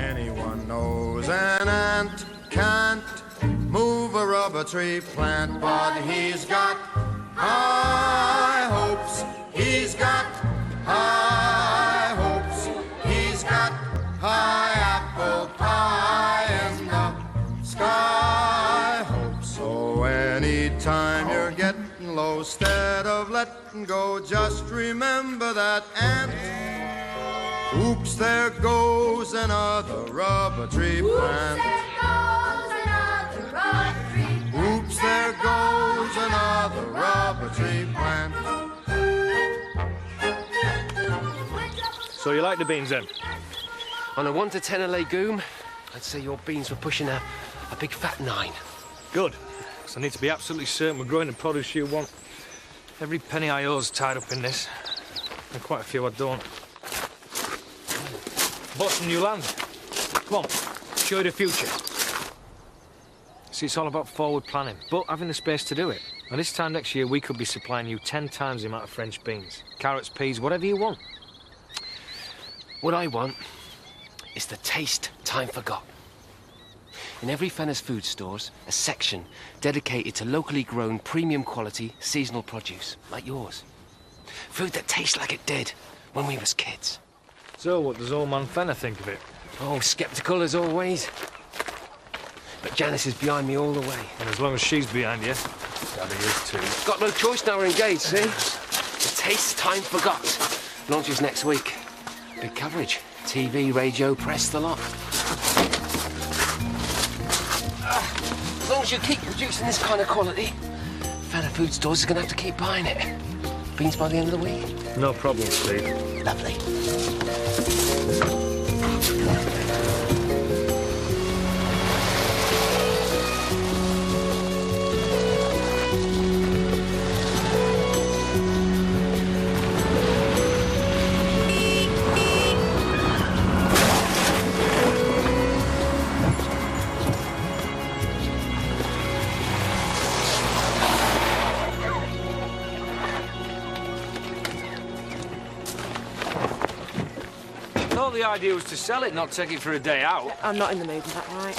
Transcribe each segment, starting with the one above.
Anyone knows an ant can't move a rubber tree plant, but he's got high hopes. He's got high hopes. He's got high apple pie in the sky hopes. So anytime you're getting low, instead of letting go, just remember that ant. Oops, there goes another rubber tree plant. Oops, there goes another rubber tree plant. So you like the beans then? On a 1 to 10 a legume, I'd say your beans were pushing a big fat 9. Good. Because I need to be absolutely certain we're growing the produce you want. Every penny I owe's tied up in this. And quite a few I don't. Bought some new land. Come on, show you the future. See, it's all about forward planning, but having the space to do it. And this time next year, we could be supplying you 10 times the amount of French beans. Carrots, peas, whatever you want. What I want is the taste time forgot. In every Fenner's food stores, a section dedicated to locally grown, premium quality, seasonal produce, like yours. Food that tastes like it did when we was kids. So, what does old man Fenner think of it? Oh, sceptical as always. But Janice is behind me all the way. And as long as she's behind you, Daddy is too. Got no choice now, we're engaged, see? The Taste Time Forgot launches next week. Big coverage. TV, radio, press, the lot. As long as you keep producing this kind of quality, Fenner food stores are going to have to keep buying it. Beans by the end of the week? No problem, Steve. Lovely. The idea was to sell it, not take it for a day out. I'm not in the mood for that, right?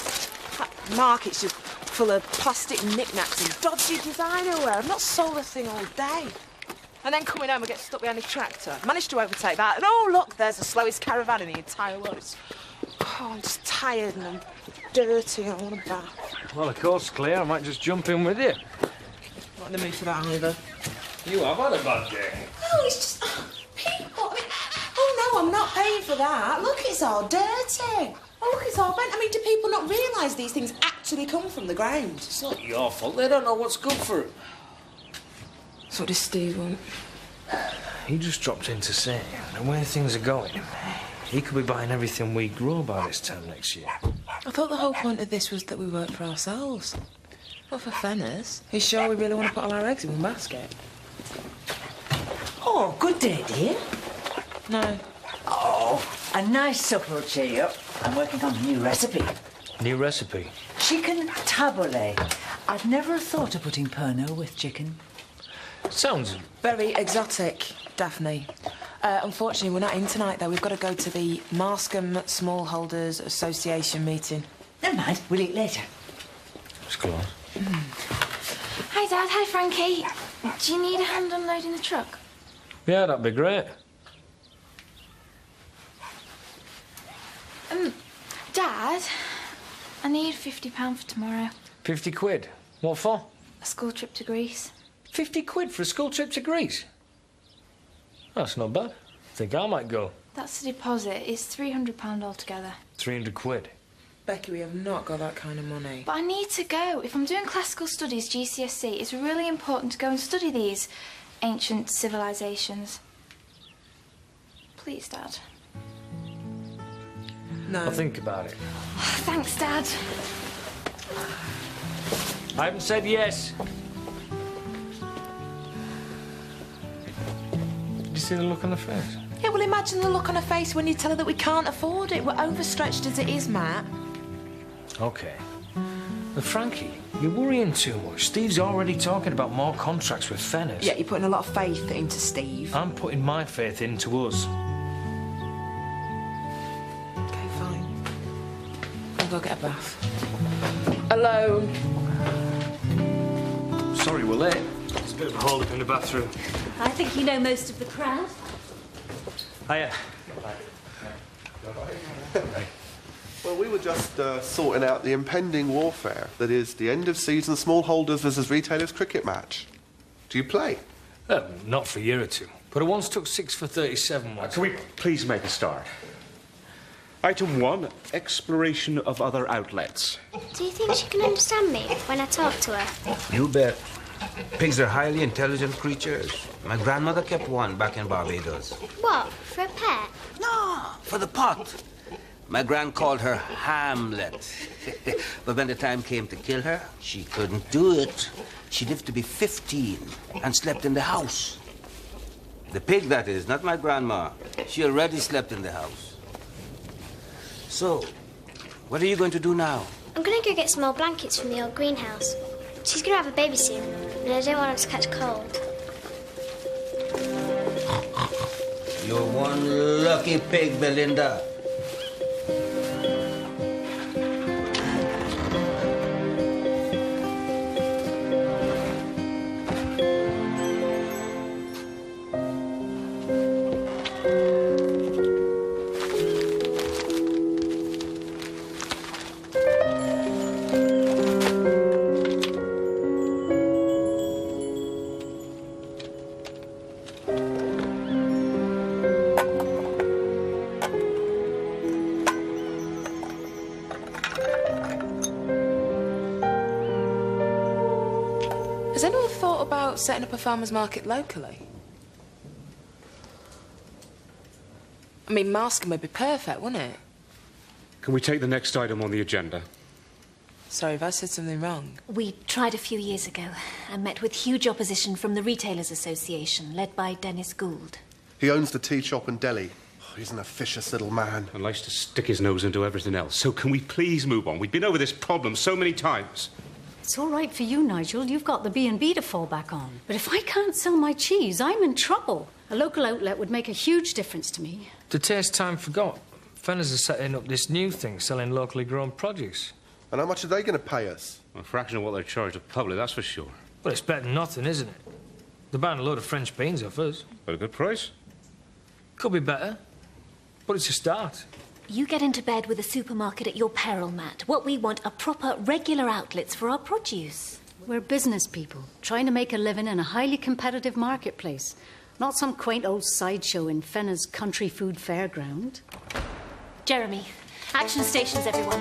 That market's just full of plastic knickknacks and dodgy designer wear. I've not sold a thing all day. And then coming home, I get stuck behind a tractor. Managed to overtake that, and oh, look, there's the slowest caravan in the entire world. I'm just tired and I'm dirty and I want a bath. Well, of course, Claire, I might just jump in with you. Not in the mood for that either. You have had a bad day. No, it's just... people, I mean... Oh, no, I'm not paying for that. Look, it's all dirty. Oh, look, it's all bent. I mean, do people not realise these things actually come from the ground? It's not your fault. They don't know what's good for it. So what does Steve want? He just dropped in to say, the way things are going, he could be buying everything we grow by this time next year. I thought the whole point of this was that we work for ourselves. Not for Fenners. Are you sure we really want to put all our eggs in one basket? Oh, good day, dear. No. Oh, a nice supper will cheer you up. I'm working on a new recipe. New recipe? Chicken tabbouleh. I'd never have thought of putting Pernod with chicken. Sounds... very exotic, Daphne. Unfortunately, we're not in tonight, though. We've got to go to the Marscombe Smallholders Association meeting. Never mind, we'll eat later. It's close. Hi, Dad. Hi, Frankie. Do you need a hand unloading the truck? Yeah, that'd be great. Dad, I need £50 for tomorrow. 50 quid? What for? A school trip to Greece. 50 quid for a school trip to Greece? That's not bad. Think I might go. That's the deposit. It's £300 altogether. 300 quid. Becky, we have not got that kind of money. But I need to go. If I'm doing classical studies, GCSE, it's really important to go and study these ancient civilisations. Please, Dad. No. I'll think about it. Thanks, Dad. I haven't said yes. Did you see the look on her face? Yeah, well, imagine the look on her face when you tell her that we can't afford it. We're overstretched as it is, Matt. OK. But Frankie, you're worrying too much. Steve's already talking about more contracts with Fenners. Yeah, you're putting a lot of faith into Steve. I'm putting my faith into us. OK, fine. I'll go get a bath. Alone. Sorry we're late. There's a bit of a hold-up in the bathroom. I think you know most of the crowd. Hiya. Well, we were just sorting out the impending warfare that is the end-of-season smallholders versus retailers cricket match. Do you play? Not for a year or two. But I once took 6 for 37 once. Can we please make a start? Item 1, exploration of other outlets. Do you think she can understand me when I talk to her? You bet. Pigs are highly intelligent creatures. My grandmother kept one back in Barbados. What, for a pet? No, for the pot. My gran called her Hamlet. But when the time came to kill her, she couldn't do it. She lived to be 15 and slept in the house. The pig, that is, not my grandma. She already slept in the house. So, what are you going to do now? I'm going to go get some more blankets from the old greenhouse. She's going to have a baby soon, and I don't want her to catch cold. You're one lucky pig, Belinda. Has anyone thought about setting up a farmer's market locally? I mean, Marscombe would be perfect, wouldn't it? Can we take the next item on the agenda? Sorry, if I said something wrong. We tried a few years ago and met with huge opposition from the Retailers Association, led by Dennis Gould. He owns the tea shop in Delhi. Oh, he's an officious little man. And likes to stick his nose into everything else. So can we please move on? We've been over this problem so many times. It's all right for you, Nigel. You've got the B&B to fall back on. But if I can't sell my cheese, I'm in trouble. A local outlet would make a huge difference to me. The taste time forgot. Fenners are setting up this new thing, selling locally grown produce. And how much are they going to pay us? A fraction of what they charge the public, that's for sure. Well, it's better than nothing, isn't it? They're buying a load of French beans off us. At a good price? Could be better, but it's a start. You get into bed with a supermarket at your peril, Matt. What we want are proper, regular outlets for our produce. We're business people, trying to make a living in a highly competitive marketplace. Not some quaint old sideshow in Fenner's country food fairground. Jeremy, action stations, everyone.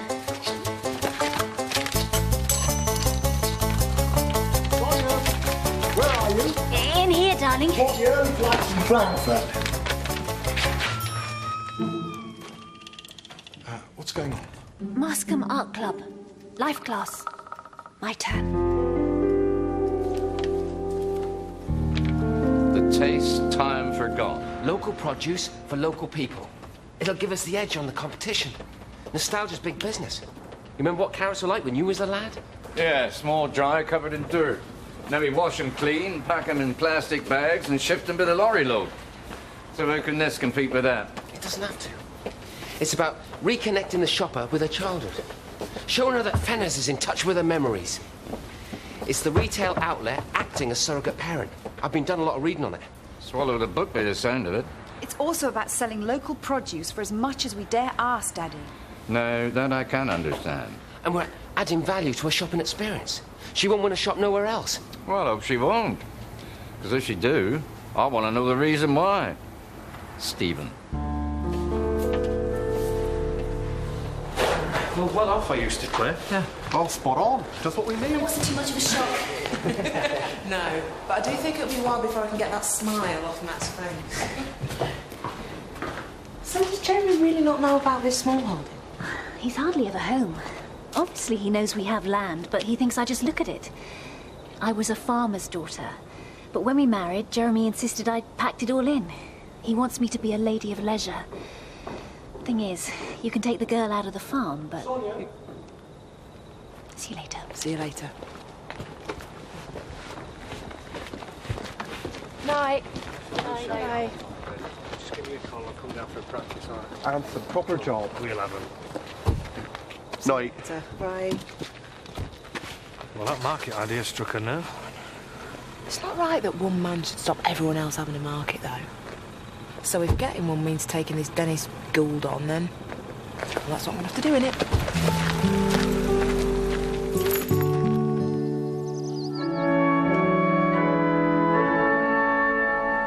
Where are you? In here, darling. What the early flights from Frankfurt? What's going on? Marscombe Art Club. Life class. My turn. The taste time forgot. Local produce for local people. It'll give us the edge on the competition. Nostalgia's big business. You remember what carrots were like when you was a lad? Yeah, small, dry, covered in dirt. Now we wash them clean, pack them in plastic bags, and shift them by the lorry load. So how can this compete with that? It doesn't have to. It's about reconnecting the shopper with her childhood. Showing her that Fenners is in touch with her memories. It's the retail outlet acting as surrogate parent. I've been done a lot of reading on it. Swallow the book by the sound of it. It's also about selling local produce for as much as we dare ask, Daddy. No, that I can understand. And we're adding value to her shopping experience. She won't want to shop nowhere else. Well, I hope she won't. Because if she do, I want to know the reason why. Stephen. Well off I used to, Claire. Yeah. Oh, spot on. Just what we need. It wasn't too much of a shock. No, but I do think it'll be a while before I can get that smile off Matt's face. So does Jeremy really not know about this smallholding? He's hardly ever home. Obviously, he knows we have land, but he thinks I just look at it. I was a farmer's daughter. But when we married, Jeremy insisted I'd packed it all in. He wants me to be a lady of leisure. Thing is, you can take the girl out of the farm, but... Sonia. See you later. See you later. Night. Bye. Just give me a call. I'll come down for a practice, all right? And some proper job. We'll have him. Night. Right. Well, that market idea struck a nerve. It's not right that one man should stop everyone else having a market, though. So if getting one means taking this Dennis Gould on, then... Well, that's what I'm going to have to do, innit?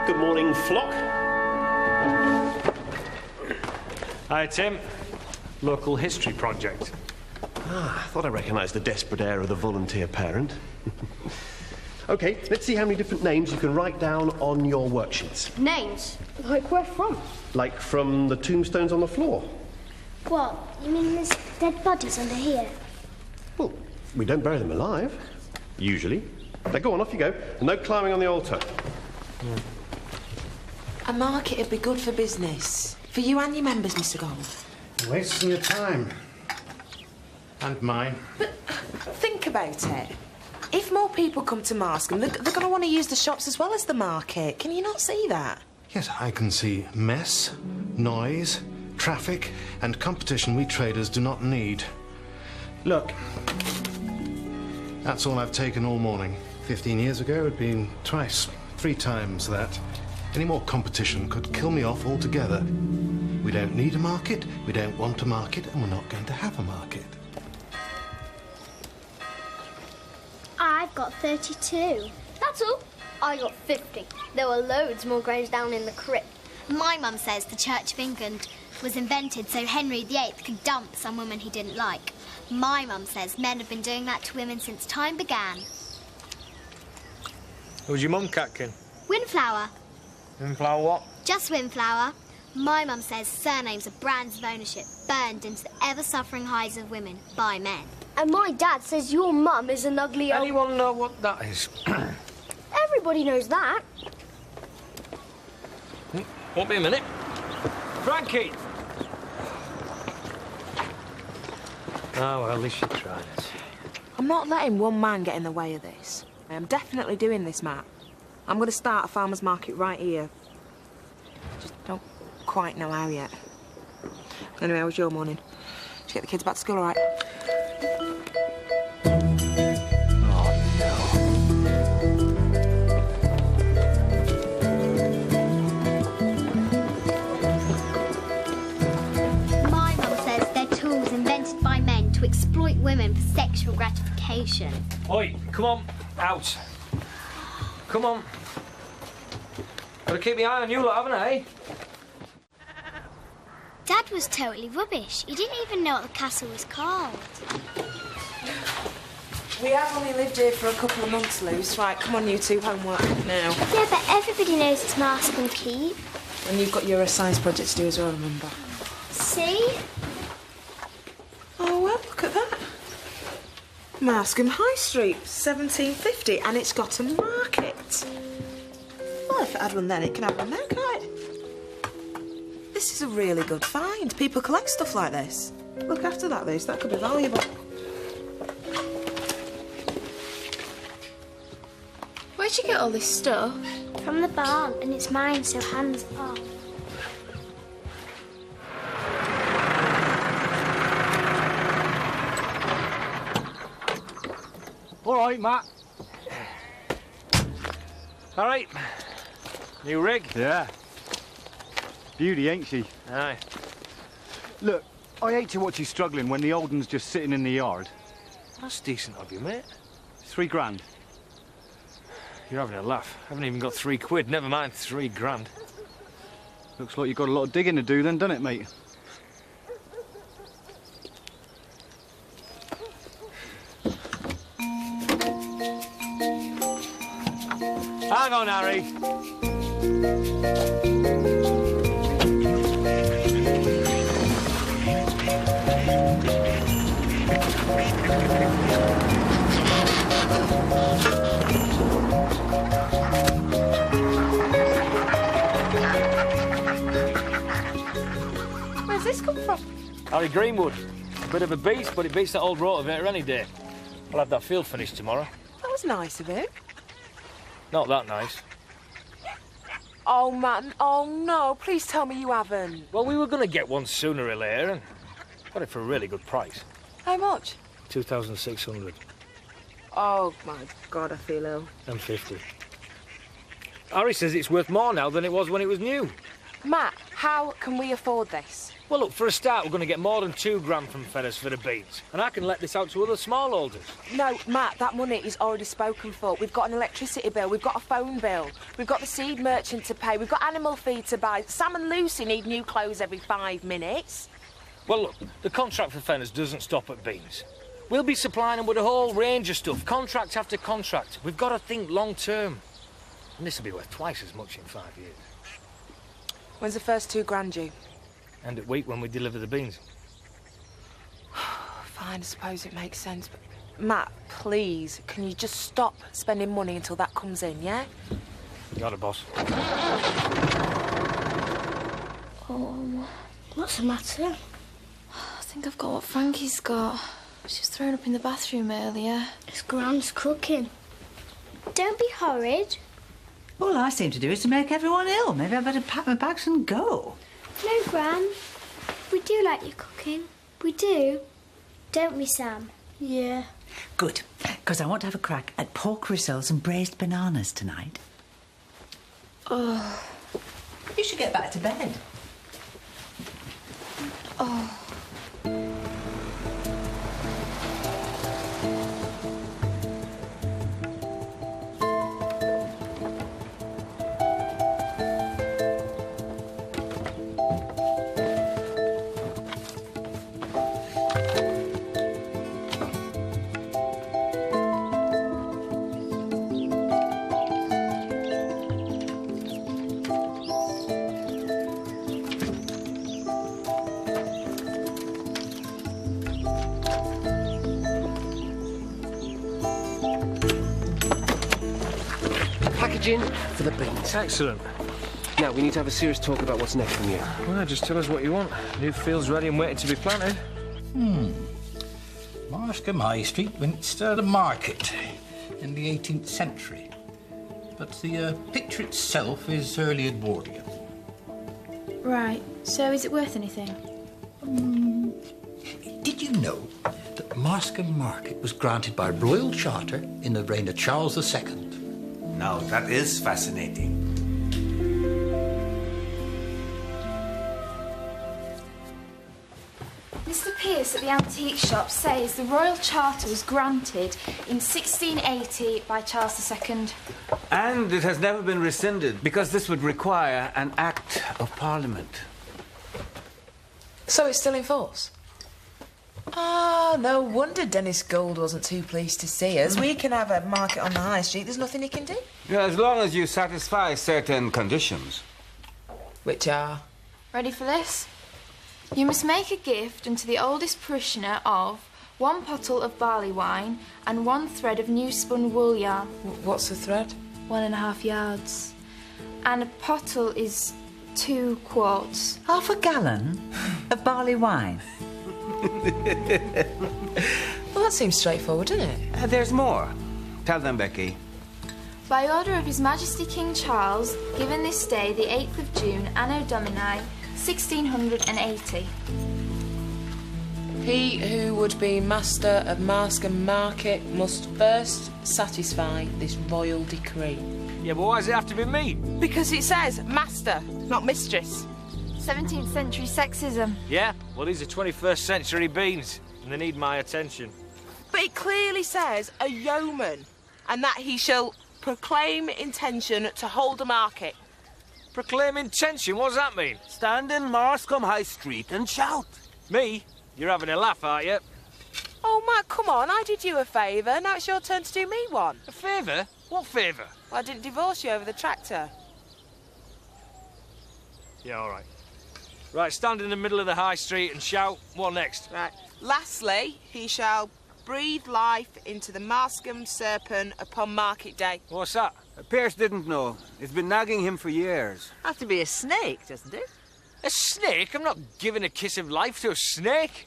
Good morning, flock. Hi, Tim. Local history project. I thought I recognised the desperate air of the volunteer parent. OK, let's see how many different names you can write down on your worksheets. Names? Like where from? Like from the tombstones on the floor. What? You mean there's dead bodies under here? Well, we don't bury them alive, usually. Now go on, off you go. And no climbing on the altar. A market would be good for business. For you and your members, Mr. Gold. Wasting your time. And mine. But think about it. If more people come to Marscombe, they're going to want to use the shops as well as the market. Can you not see that? Yes, I can see mess, noise, traffic, and competition we traders do not need. Look, that's all I've taken all morning. 15 years ago, it'd been twice, 3 times that. Any more competition could kill me off altogether. We don't need a market, we don't want a market, and we're not going to have a market. I've got 32. That's all. I got 50. There were loads more graves down in the crypt. My mum says the Church of England was invented so Henry VIII could dump some woman he didn't like. My mum says men have been doing that to women since time began. Who's your mum, Catkin? Windflower. Windflower what? Just Windflower. My mum says surnames are brands of ownership burned into the ever-suffering hides of women by men. And my dad says your mum is an ugly old... Anyone know what that is? Everybody knows that. Won't be a minute. Frankie! Oh, well, at least you tried. I'm not letting one man get in the way of this. I am definitely doing this, Matt. I'm going to start a farmer's market right here. Just don't quite know how yet. Anyway, how was your morning? Did you get the kids back to school all right? My mum says they're tools invented by men to exploit women for sexual gratification. Oi, come on, out. Come on. Gotta keep my eye on you lot, haven't I? Dad was totally rubbish. He didn't even know what the castle was called. We have only lived here for a couple of months, Luce. Right, come on, you two, homework now. Yeah, but everybody knows it's Marscombe Keep. And you've got your science project to do as well, remember? See? Oh, well, look at that. Marscombe High Street, 1750, and it's got a market. Well, if it had one then, it can have one now, can't it? This is a really good find. People collect stuff like this. Look after that, Luce. That could be valuable. Where'd you get all this stuff? From the barn, and it's mine, so hands off. All right, Matt. All right. New rig? Yeah. Beauty, ain't she? Aye. Look, I hate to watch you struggling when the old un's just sitting in the yard. That's decent of you, mate. 3 grand. You're having a laugh. I haven't even got 3 quid, never mind 3 grand. Looks like you've got a lot of digging to do then, doesn't it, mate? Hang on, Harry. Where's this come from? Harry Greenwood. Bit of a beast, but it beats that old rotavator any day. I'll have that field finished tomorrow. That was nice of him. Not that nice. Oh, man. Oh, no. Please tell me you haven't. Well, we were going to get one sooner or later, and got it for a really good price. How much? 2,600 Oh, my God, I feel ill. and 50. Harry says it's worth more now than it was when it was new. Matt, how can we afford this? Well, look, for a start, we're going to get more than £2 from Fenners for the beans. And I can let this out to other smallholders. No, Matt, that money is already spoken for. We've got an electricity bill, we've got a phone bill, we've got the seed merchant to pay, we've got animal feed to buy. Sam and Lucy need new clothes every 5 minutes. Well, look, the contract for Fenners doesn't stop at beans. We'll be supplying them with a whole range of stuff, contract after contract. We've got to think long term. And this will be worth twice as much in 5 years. When's the first £2 due? End of week when we deliver the beans. Fine, I suppose it makes sense, but... Matt, please, can you just stop spending money until that comes in, yeah? Got it, boss. Oh, what's the matter? I think I've got what Frankie's got. She was thrown up in the bathroom earlier. It's Gran's cooking. Don't be horrid. All I seem to do is to make everyone ill. Maybe I better pack my bags and go. No, Gran. We do like your cooking. We do. Don't we, Sam? Yeah. Good, because I want to have a crack at pork rissoles and braised bananas tonight. Oh. You should get back to bed. Oh. Packaging for the beans. Excellent. Now, we need to have a serious talk about what's next from you. Well, just tell us what you want. New field's ready and waiting to be planted. Marscombe High Street once the market in the 18th century. But the picture itself is early Edwardian. Right, so is it worth anything? Did you know that Marscombe Market was granted by royal charter in the reign of Charles II? Now, that is fascinating. Mr. Pierce at the antique shop says the royal charter was granted in 1680 by Charles II. And it has never been rescinded because this would require an act of parliament. So it's still in force? Ah, no wonder Dennis Gold wasn't too pleased to see us. We can have a market on the high street. There's nothing he can do. Yeah, as long as you satisfy certain conditions. Which are? Ready for this? You must make a gift unto the oldest parishioner of 1 pottle of barley wine and 1 thread of new spun wool yarn. What's the thread? 1.5 yards. And a pottle is 2 quarts. Half a gallon of barley wine. Well, that seems straightforward, doesn't it? There's more. Tell them, Becky. By order of His Majesty King Charles, given this day, the 8th of June, Anno Domini, 1680. He who would be master of Marscombe Market must first satisfy this royal decree. Yeah, but why does it have to be me? Because it says master, not mistress. 17th century sexism. Yeah? Well, these are 21st century beans, and they need my attention. But it clearly says a yeoman, and that he shall proclaim intention to hold a market. Proclaim intention? What does that mean? Stand in Marscombe High Street and shout. Me? You're having a laugh, aren't you? Oh, Matt, come on. I did you a favour. Now it's your turn to do me one. A favour? What favour? Well, I didn't divorce you over the tractor. Yeah, all right. Right, stand in the middle of the high street and shout. What next? Right. Lastly, he shall breathe life into the Marscombe serpent upon market day. What's that? Pierce didn't know. It's been nagging him for years. Has to be a snake, doesn't it? A snake? I'm not giving a kiss of life to a snake.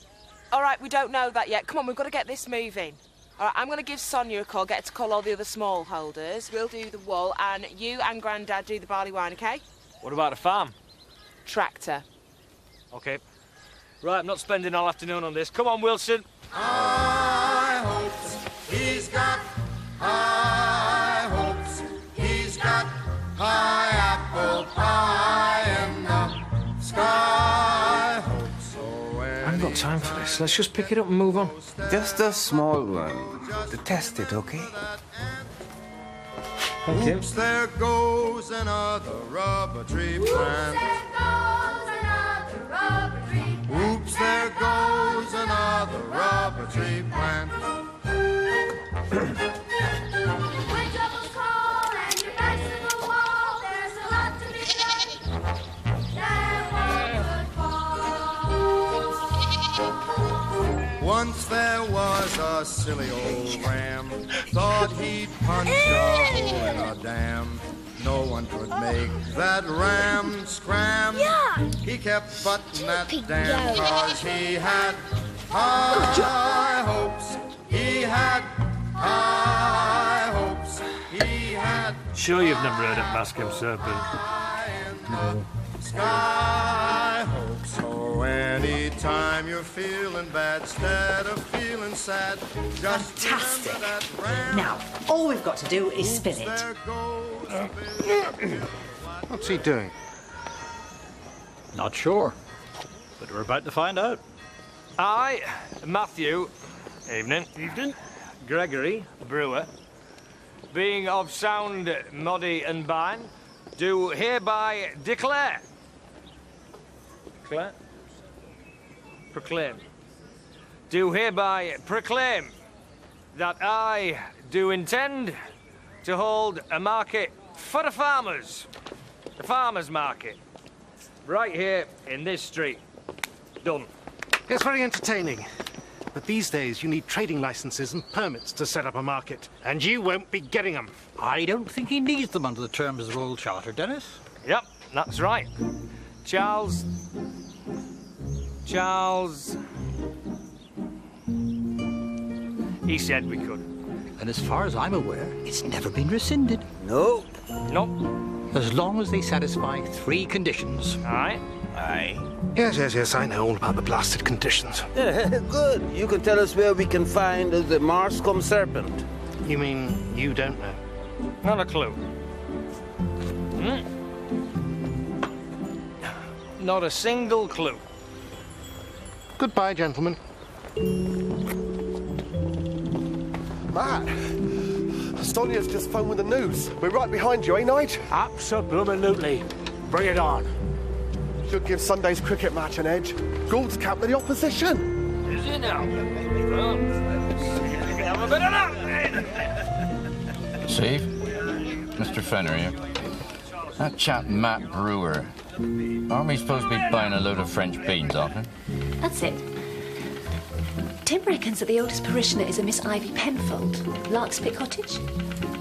All right, we don't know that yet. Come on, we've got to get this moving. All right, I'm going to give Sonia a call, get her to call all the other small holders. We'll do the wool, and you and Grandad do the barley wine, OK? What about the farm? Tractor. OK. Right, I'm not spending all afternoon on this. Come on, Wilson. high hopes. He's got high hopes. He's got high apple pie in the sky hopes. I haven't got time for this. Let's just pick it up and move on. Just a small one. To test it, okay? Thank you. Oops, there goes another rubber tree plant. Oops, there goes another rubber tree plant. When troubles call and your back's to the wall, there's a lot to be said. That one could fall. Once there was a silly old ram, thought he'd punch a hole in a dam. No one could make that ram scram. He kept butting that dam cause he had high hopes. He had high hopes. He had Sure you've never heard of Mascom Serpent? no. Sky hopes. So anytime you're feeling bad, instead of feeling sad, just Fantastic. remember that ram. Now, all we've got to do is spill it. There goes a What's he doing? Not sure, but we're about to find out. I, Matthew, evening. Evening. Gregory, brewer, being of sound body and mind, do hereby declare. Declare? Proclaim. Do hereby proclaim that I do intend to hold a market for the farmers market, right here in this street. Done. It's very entertaining. But these days you need trading licenses and permits to set up a market, and you won't be getting them. I don't think he needs them under the terms of the Royal Charter, Dennis. Yep, that's right. Charles. He said we could. And as far as I'm aware, it's never been rescinded. No. Nope. As long as they satisfy 3 conditions. Aye. Aye. Yes, I know all about the blasted conditions. Good. You can tell us where we can find the Mascom Serpent. You mean you don't know? Not a clue. Not a single clue. Goodbye, gentlemen. Matt, Sonia's just phoned with the news. We're right behind you, eh, Nige? Absolutely. Bring it on. Should give Sunday's cricket match an edge. Gould's captain the opposition. Is he now? Well, have a bit of that. See? Mr. Fenner here. That chap Matt Brewer. Aren't we supposed to be buying a load of French beans off him? That's it. Tim reckons that the oldest parishioner is a Miss Ivy Penfold, Larkspit Cottage.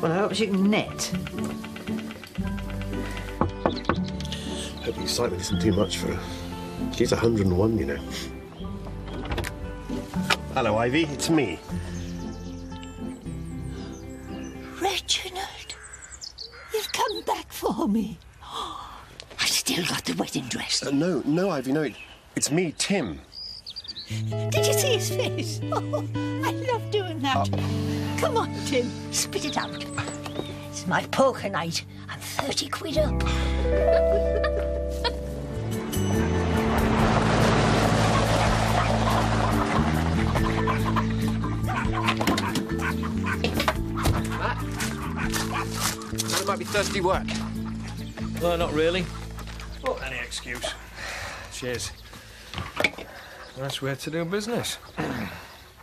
Well, I hope she can knit. Hope you slightly isn't too much for her. She's 101, you know. Hello, Ivy. It's me. Reginald, you've come back for me. I still got the wedding dress. No, Ivy, no. It's me, Tim. Did you see his face? Oh, I love doing that. Come on, Tim, spit it out. It's my poker night. I'm 30 quid up. That might be thirsty work. Well, not really. But any excuse. Cheers. Nice way to do business.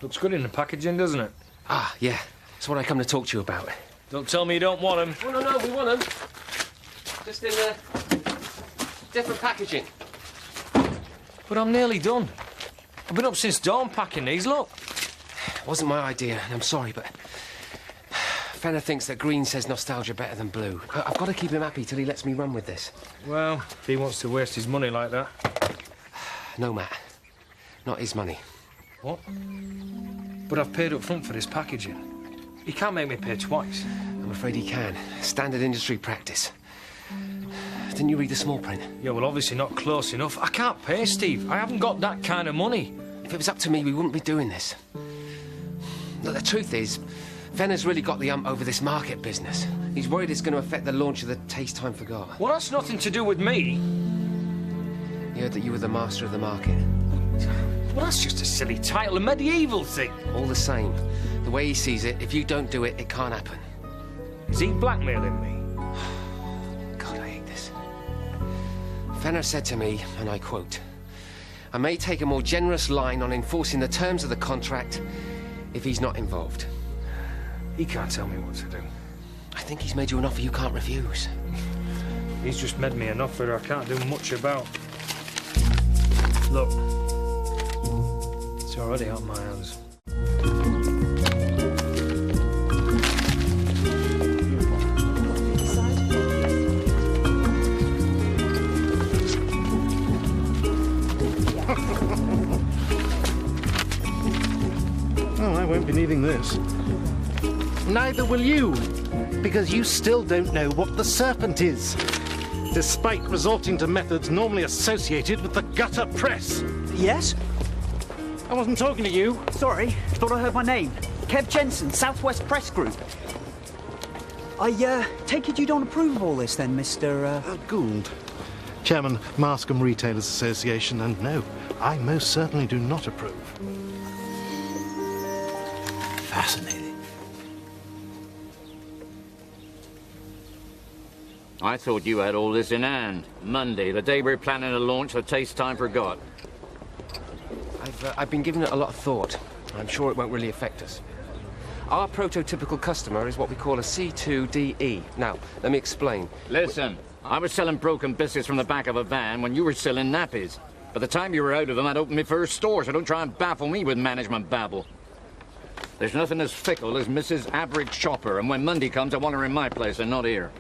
Looks good in the packaging, doesn't it? Ah, yeah. That's what I come to talk to you about. Don't tell me you don't want them. Oh, no, we want them. Just in different packaging. But I'm nearly done. I've been up since dawn packing these, look. It wasn't my idea, and I'm sorry, but Fenner thinks that green says nostalgia better than blue. I've got to keep him happy till he lets me run with this. Well, if he wants to waste his money like that. No, Matt. Not his money. What? But I've paid up front for this packaging. He can't make me pay twice. I'm afraid he can. Standard industry practice. Didn't you read the small print? Yeah, well, obviously not close enough. I can't pay, Steve. I haven't got that kind of money. If it was up to me, we wouldn't be doing this. Look, the truth is, Fenner's really got the ump over this market business. He's worried it's going to affect the launch of the Taste Time Forgot. Well, that's nothing to do with me. You heard that you were the master of the market. Well, that's just a silly title, a medieval thing. All the same, the way he sees it, if you don't do it, it can't happen. Is he blackmailing me? God, I hate this. Fenner said to me, and I quote, "I may take a more generous line on enforcing the terms of the contract if he's not involved." He can't tell me what to do. I think he's made you an offer you can't refuse. He's just made me an offer I can't do much about. Look, it's already out of my hands. Oh, I won't be needing this. Neither will you, because you still don't know what the serpent is, despite resorting to methods normally associated with the gutter press. Yes? I wasn't talking to you. Sorry, thought I heard my name. Kev Jensen, Southwest Press Group. I take it you don't approve of all this then, Mr. Gould. Chairman, Mascombe Retailers Association, and no, I most certainly do not approve. Fascinating. I thought you had all this in hand. Monday, the day we're planning to launch the Taste Time Forgot. I've been giving it a lot of thought. I'm sure it won't really affect us. Our prototypical customer is what we call a C2DE. Now, let me explain. Listen, I was selling broken biscuits from the back of a van when you were selling nappies. By the time you were out of them, I'd opened my first store, so don't try and baffle me with management babble. There's nothing as fickle as Mrs. Average Shopper, and when Monday comes, I want her in my place and not here.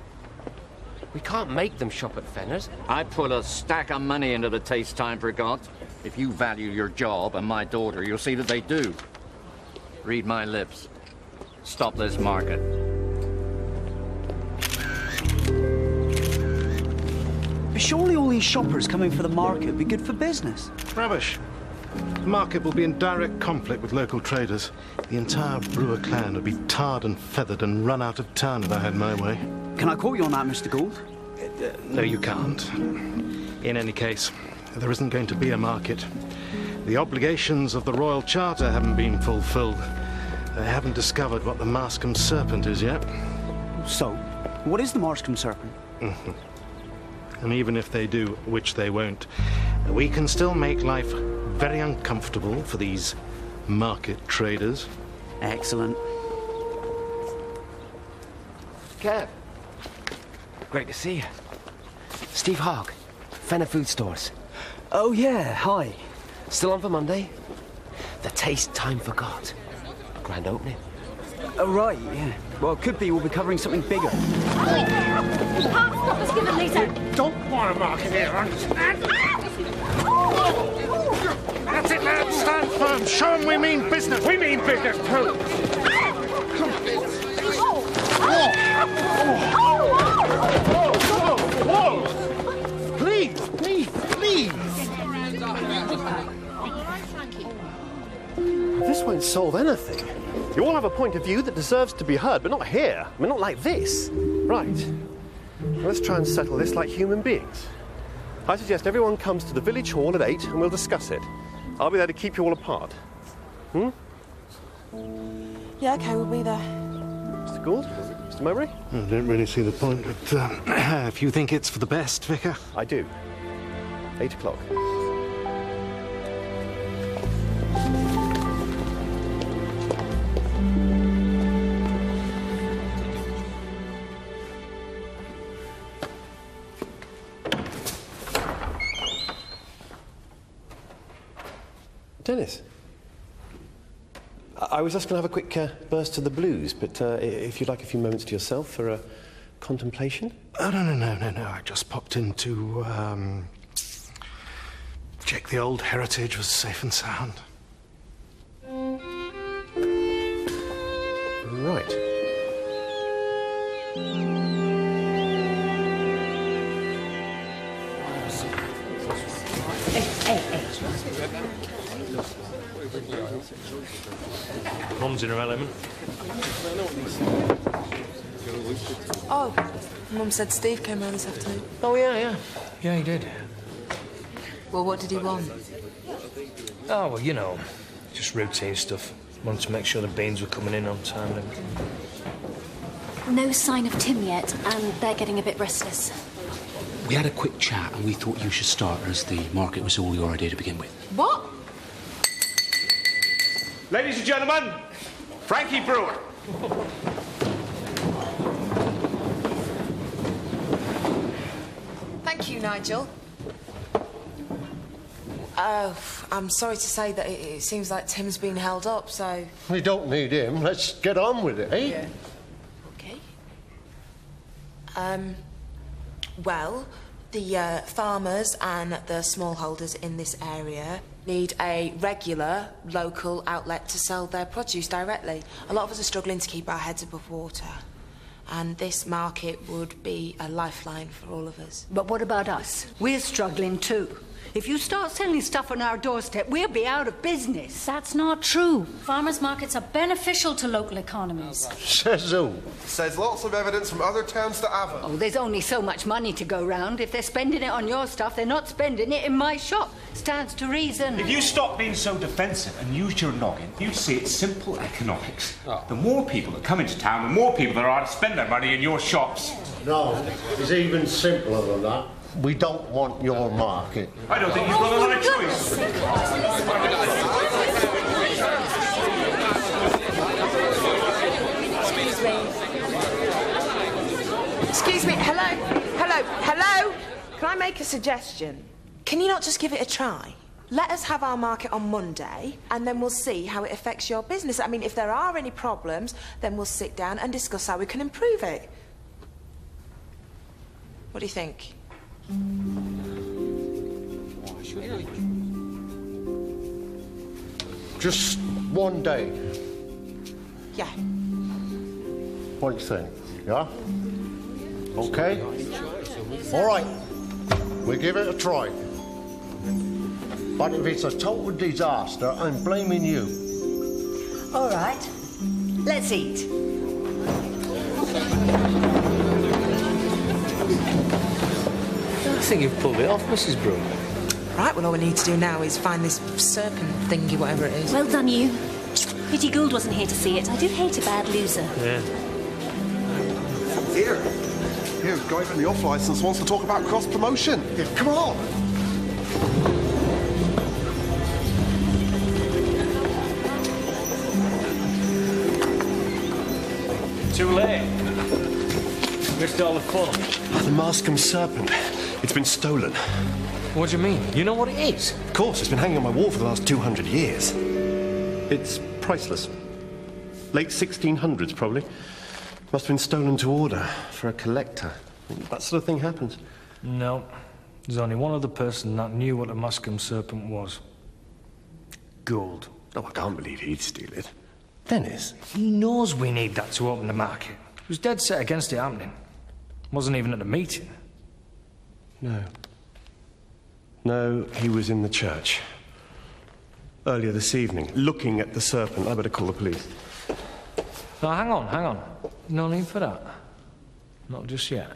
We can't make them shop at Fenner's. I put a stack of money into the Taste Time Forgot. If you value your job and my daughter, you'll see that they do. Read my lips. Stop this market. But surely all these shoppers coming for the market would be good for business. Rubbish. The market will be in direct conflict with local traders. The entire Brewer clan would be tarred and feathered and run out of town if I had my way. Can I call you on that, Mr. Gould? No, you can't. In any case, there isn't going to be a market. The obligations of the Royal Charter haven't been fulfilled. They haven't discovered what the Mascombe Serpent is yet. So, what is the Mascombe Serpent? And even if they do, which they won't, we can still make life very uncomfortable for these market traders. Excellent. Kev. Great to see you. Steve Hogg, Fenner Food Stores. Oh, yeah, hi. Still on for Monday? The Taste Time Forgot. Grand opening. Oh, right, yeah. Well, it could be we'll be covering something bigger. You can't stop us giving these Don't want to market here, understand? That's it, lad. Stand firm. Show them we mean business. We mean business, too. Whoa! Please, please, please. This won't solve anything. You all have a point of view that deserves to be heard, but not here. I mean, not like this. Right. Let's try and settle this like human beings. I suggest everyone comes to the village hall at 8 and we'll discuss it. I'll be there to keep you all apart. Yeah, OK, we'll be there. Mr. Gould? Mr. Mowbray? I don't really see the point, but if you think it's for the best, Vicar. I do. 8 o'clock. Dennis, I was just going to have a quick burst of the blues, but if you'd like a few moments to yourself for contemplation? Oh, no. I just popped in to check the old heritage was safe and sound. Right. Hey. Mum's in her element. Oh, Mum said Steve came round this afternoon. Oh, yeah. Yeah, he did. Well, what did he want? Oh, well, you know, just routine stuff. Wanted to make sure the beans were coming in on time and everything. No sign of Tim yet, and they're getting a bit restless. We had a quick chat and we thought you should start as the market was all your idea to begin with. What? Ladies and gentlemen, Frankie Brewer. Thank you, Nigel. I'm sorry to say that it seems like Tim's been held up, so... We don't need him. Let's get on with it, eh? Yeah. Okay. Well, the farmers and the smallholders in this area need a regular local outlet to sell their produce directly. A lot of us are struggling to keep our heads above water. And this market would be a lifeline for all of us. But what about us? We're struggling too. If you start selling stuff on our doorstep, we'll be out of business. That's not true. Farmers' markets are beneficial to local economies. Says who? Says lots of evidence from other towns to Avon. Oh, there's only so much money to go round. If they're spending it on your stuff, they're not spending it in my shop. Stands to reason. If you stop being so defensive and use your noggin, you'd see it's simple economics. The more people that come into town, the more people there are to spend their money in your shops. No, it's even simpler than that. We don't want your market. I don't think you've got a lot of choice. Excuse me. Hello. Can I make a suggestion? Can you not just give it a try? Let us have our market on Monday, and then we'll see how it affects your business. I mean, if there are any problems, then we'll sit down and discuss how we can improve it. What do you think? Just one day. Yeah. What do you think? Yeah? Okay? All right. We give it a try. But if it's a total disaster, I'm blaming you. All right. Let's eat. I think you've pulled it off, Mrs. Brewer. Right, well, all we need to do now is find this serpent thingy, whatever it is. Well done, you. Pity Gould wasn't here to see it. I do hate a bad loser. Yeah. Here, the guy from the off licence wants to talk about cross-promotion. Yeah, come on. Too late. Missed all the fun. The Mascom serpent. It's been stolen. What do you mean? You know what it is? Of course, it's been hanging on my wall for the last 200 years. It's priceless. Late 1600s, probably. Must have been stolen to order for a collector. That sort of thing happens. No. There's only one other person that knew what a Mascom serpent was. Gould. Oh, I can't believe he'd steal it. Dennis? He knows we need that to open the market. He was dead set against it happening. Wasn't even at the meeting. No, he was in the church. Earlier this evening, looking at the serpent. I better call the police. Now, hang on. No need for that. Not just yet.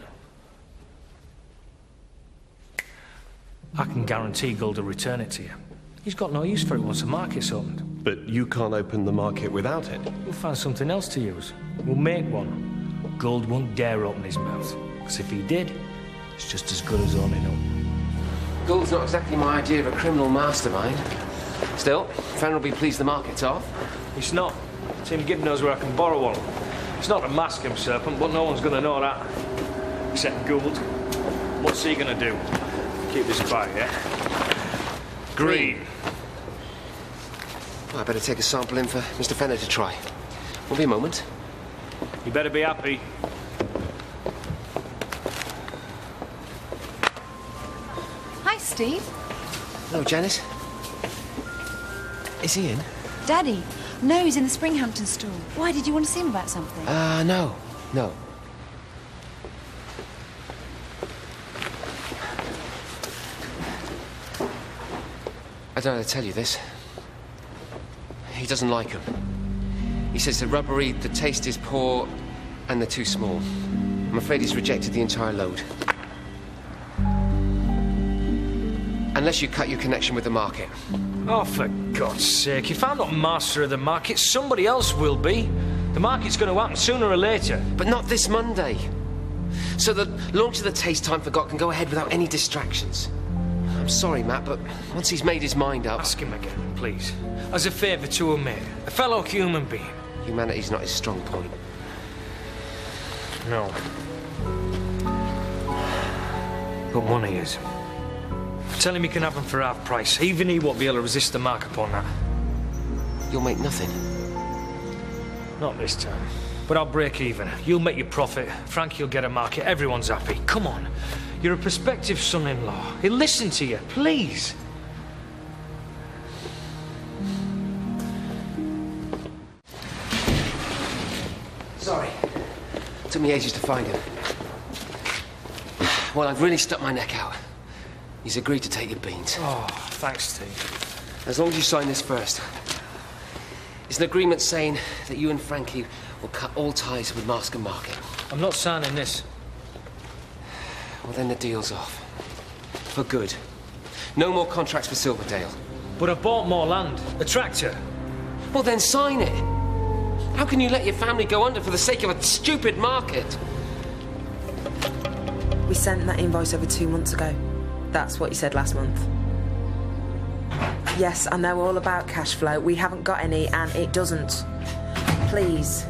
I can guarantee Gould will return it to you. He's got no use for it once the market's opened. But you can't open the market without it. We'll find something else to use. We'll make one. Gould won't dare open his mouth. Because if he did, it's just as good as owning up. Gould's not exactly my idea of a criminal mastermind. Still, Fenner will be pleased the market's off. It's not. Tim Gibb knows where I can borrow one. It's not a Mascom serpent, but no one's going to know that. Except Gould. What's he going to do? Keep this quiet, yeah? Green. Well, I better take a sample in for Mr. Fenner to try. Won't be a moment. You better be happy. Hi, Steve. Hello, Janice. Is he in? Daddy. No, he's in the Springhampton store. Why, did you want to see him about something? No. I don't know how to tell you this. He doesn't like them. He says they're rubbery, the taste is poor, and they're too small. I'm afraid he's rejected the entire load. Unless you cut your connection with the market. Oh, for God's sake, if I'm not master of the market, somebody else will be. The market's going to happen sooner or later. But not this Monday. So the launch of the Taste Time Forgot can go ahead without any distractions. I'm sorry, Matt, but once he's made his mind up... Ask him again, please. As a favour to a mate, a fellow human being. Humanity's not his strong point. No. But money is. Tell him he can have them for half price. Even he won't be able to resist the mark upon that. You'll make nothing. Not this time. But I'll break even. You'll make your profit. Frankie'll get a market. Everyone's happy. Come on. You're a prospective son-in-law. He'll listen to you, please. Sorry. Took me ages to find him. Well, I've really stuck my neck out. He's agreed to take your beans. Oh, thanks, Steve. As long as you sign this first. It's an agreement saying that you and Frankie will cut all ties with Mask and Market. I'm not signing this. Well, then the deal's off. For good. No more contracts for Silverdale. But I've bought more land. A tractor. Well, then sign it. How can you let your family go under for the sake of a stupid market? We sent that invoice over 2 months ago. That's what you said last month. Yes, I know all about cash flow. We haven't got any, and it doesn't. Please,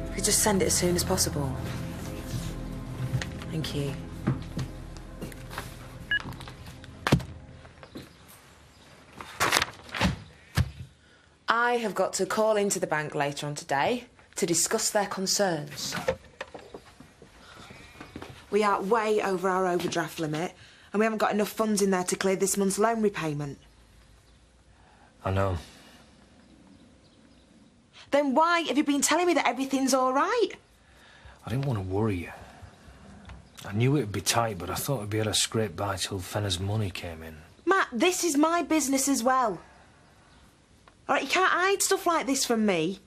could you just send it as soon as possible? Thank you. I have got to call into the bank later on today to discuss their concerns. We are way over our overdraft limit, and we haven't got enough funds in there to clear this month's loan repayment. I know. Then why have you been telling me that everything's all right? I didn't want to worry you. I knew it'd be tight, but I thought we'd be able to scrape by till Fenner's money came in. Matt, this is my business as well. All right, you can't hide stuff like this from me.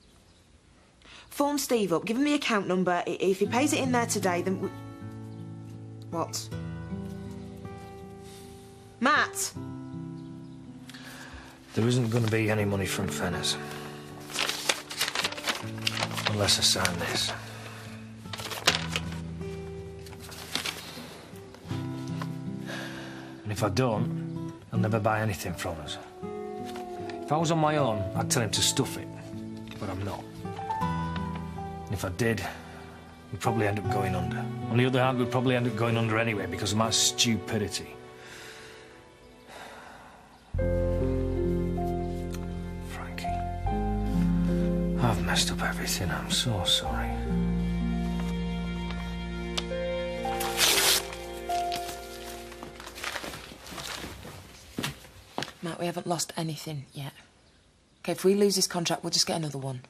Phone Steve up, give him the account number. If he pays it in there today, then... What? Matt! There isn't going to be any money from Fenner's. Unless I sign this. And if I don't, he'll never buy anything from us. If I was on my own, I'd tell him to stuff it. But I'm not. And if I did, we'd probably end up going under. On the other hand, we'd probably end up going under anyway because of my stupidity. Frankie, I've messed up everything. I'm so sorry. Matt, we haven't lost anything yet. OK, if we lose this contract, we'll just get another one.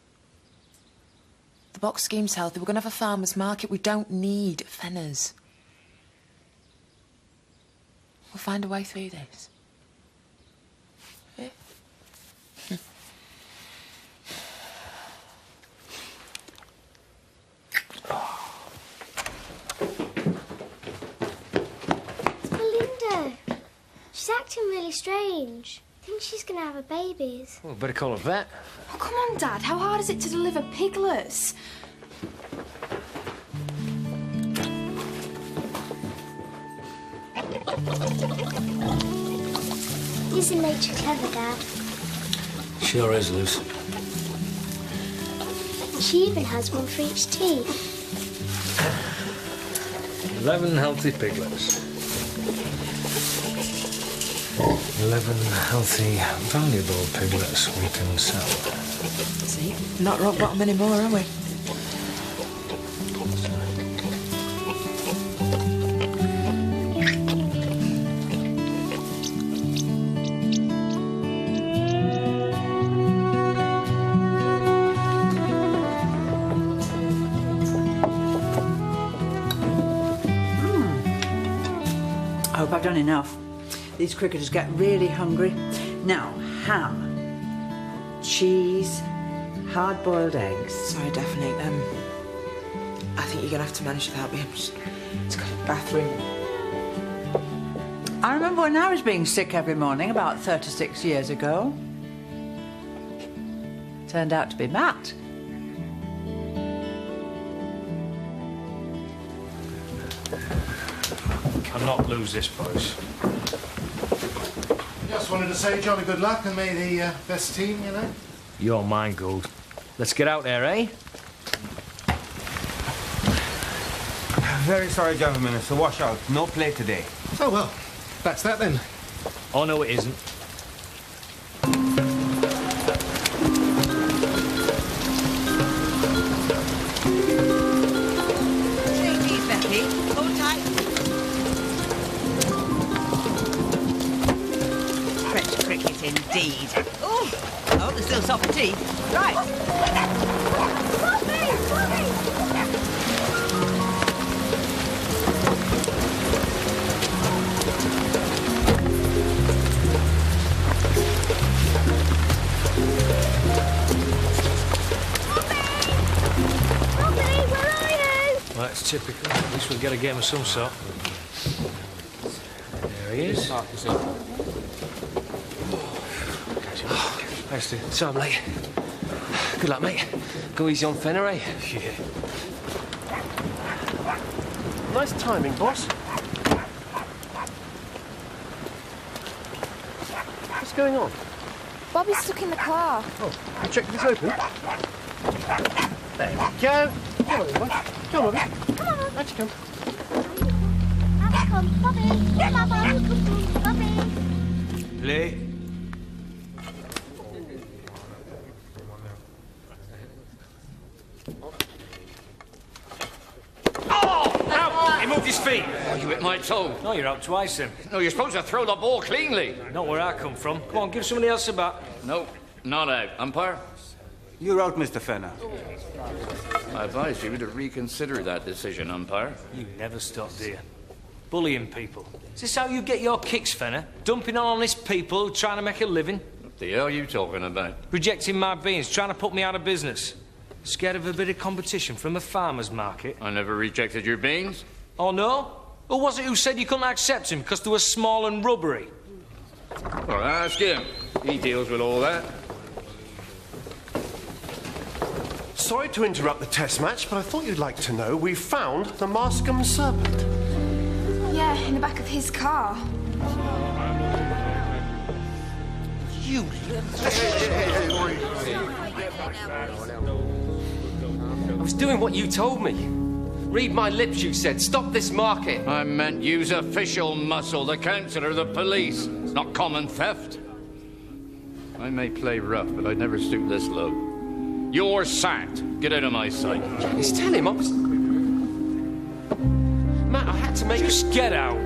The box scheme's healthy. We're going to have a farmer's market. We don't need Fenners. We'll find a way through this. Yeah? Belinda. She's acting really strange. I think she's going to have a baby. Well, better call a vet. Oh, come on, Dad. How hard is it to deliver piglets? Isn't nature clever, Dad? Sure is, Luce. She even has one for each teeth. 11 healthy piglets. 11 healthy, valuable piglets we can sell. See? Not rock bottom anymore, are we? I hope I've done enough. These cricketers get really hungry. Now, ham. cheese, hard-boiled eggs. Sorry, Daphne. I think you're gonna have to manage without me. It's got a bathroom. I remember when I was being sick every morning about 36 years ago. Turned out to be Matt. Cannot lose this, boys. Just wanted to say jolly good luck and may the best team, you know. You're mine, Gould. Let's get out there, eh? Very sorry, gentlemen. It's a washout. No play today. Oh, well, that's that then. Oh, no, it isn't. Take these, Becky. Hold tight. French cricket indeed. Oh, oh, there's still soft tea. Right. Well, that's typical. At least we'll get a game of some sort. There he is. Thanks, dude. So I'm late. Good luck, mate. Go easy on Fenner, eh? Yeah. Nice timing, boss. What's going on? Bobby's stuck in the car. Oh, you checked if it's open? There we go. Come on, boy. Come on, Bobby. Come on. Out you come. Come, Bobby. Bobby. Play. He moved his feet. Oh, you hit my toe. No, you're out twice, then. No, you're supposed to throw the ball cleanly. Not where I come from. Come on, give somebody else a bat. No, not out. Umpire? You're out, Mr. Fenner. I advise you to reconsider that decision, umpire. You never stop, do you? Bullying people. Is this how you get your kicks, Fenner? Dumping on honest people trying to make a living? What the hell are you talking about? Rejecting my beans, trying to put me out of business. Scared of a bit of competition from a farmer's market? I never rejected your beans. Oh, no? Who was it who said you couldn't accept him because they were small and rubbery? Well, ask him. He deals with all that. Sorry to interrupt the test match, but I thought you'd like to know we found the Mascom serpent. Yeah, in the back of his car. You... I was doing what you told me. Read my lips, you said. Stop this market. I meant use official muscle, the council or the police. It's not common theft. I may play rough, but I'd never stoop this low. You're sacked. Get out of my sight. Just tell him I was... Matt, I had to make... Just get out.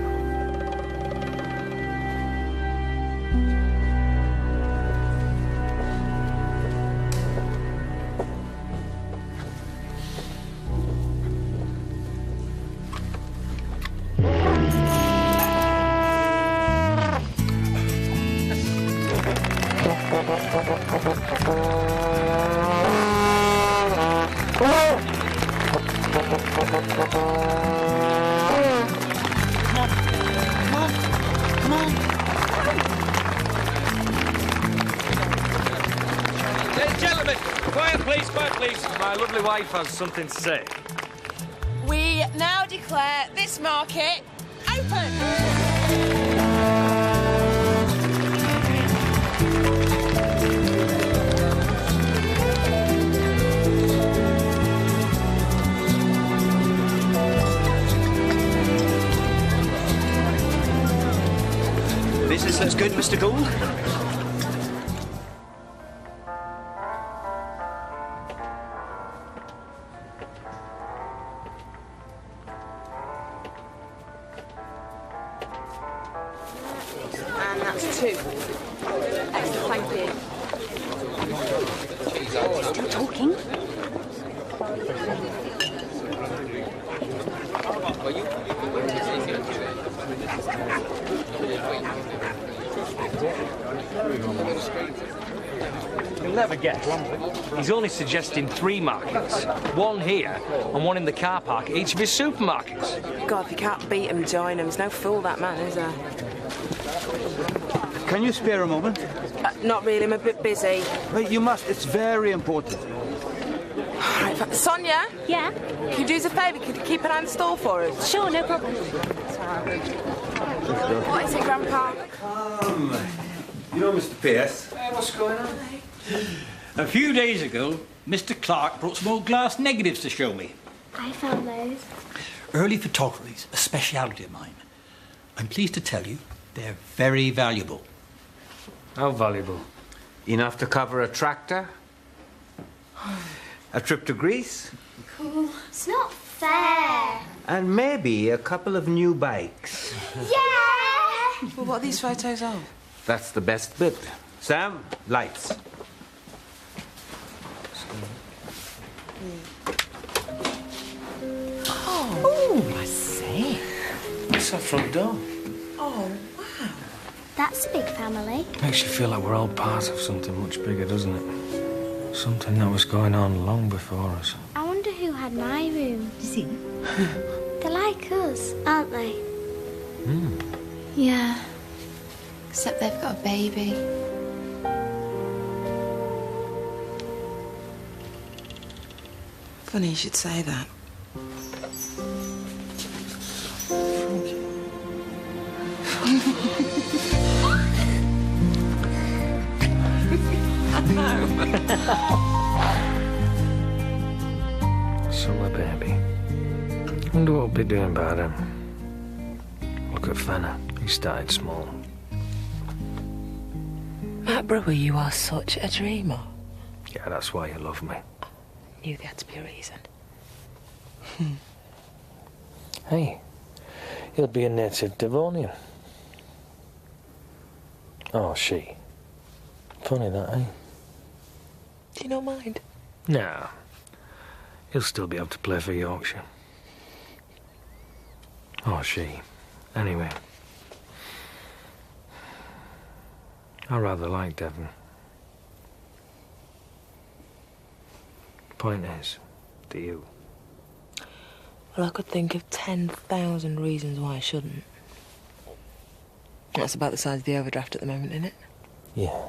Gentlemen, quiet please, quiet please. My lovely wife has something to say. We now declare this market open. Business looks good, Mr. Gould. And that's 2. Excellent, thank you. Still talking? You'll never guess. He's only suggesting 3 markets. 1 here and 1 in the car park at each of his supermarkets. God, if you can't beat him, join him. He's no fool, that man, is there? Can you spare a moment? Not really, I'm a bit busy. Wait, you must. It's very important. All right, Sonia? Yeah? Can you do us a favour? Could you keep an eye on the store for us? Sure, no problem. What is it, Grandpa? You know Mr. Pierce? What's going on? A few days ago, Mr. Clark brought some old glass negatives to show me. I found those. Early photography's a speciality of mine. I'm pleased to tell you they're very valuable. How valuable? Enough to cover a tractor? A trip to Greece? Cool. It's not fair. And maybe a couple of new bikes. Yeah! Well, what are these photos of? That's the best bit. Sam, lights. Oh, I see. It's that front door. Oh, wow. That's a big family. Makes you feel like we're all part of something much bigger, doesn't it? Something that was going on long before us. I wonder who had my room. See? They're like us, aren't they? Yeah. Except they've got a baby. Funny you should say that. Summer baby. Wonder what we'll be doing by then. Look at Fenner. He started small. Matt Brewer, you are such a dreamer. Yeah, that's why you love me. Knew there had to be a reason. Hey, he'll be a native Devonian. Oh, she. Funny that, eh? Do you not mind? Nah. He'll still be able to play for Yorkshire. Oh, she. Anyway. I rather like Devon. Point is, do you? Well, I could think of 10,000 reasons why I shouldn't. That's about the size of the overdraft at the moment, isn't it? Yeah.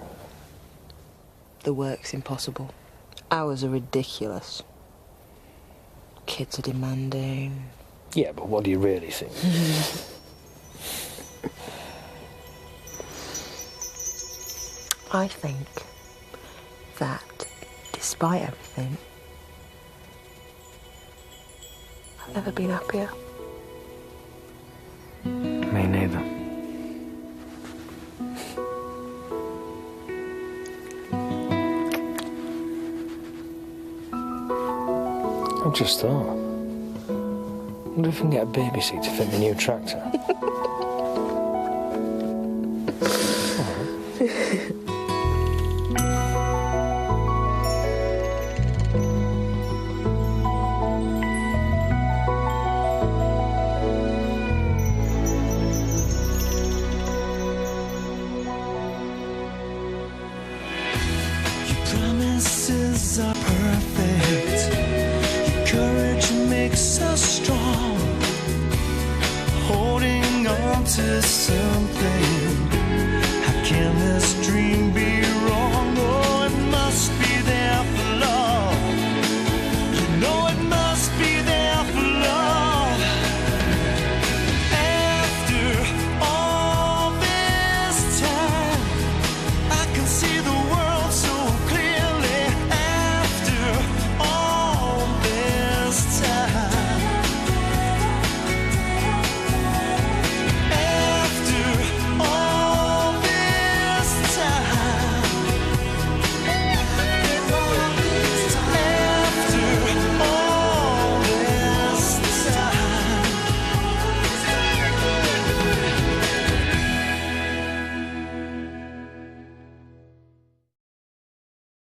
The work's impossible. Hours are ridiculous. Kids are demanding. Yeah, but what do you really think? I think that, despite everything, I've never been happier. Me neither. I've just thought. I wonder if we can get a baby seat to fit the new tractor. Promises are perfect.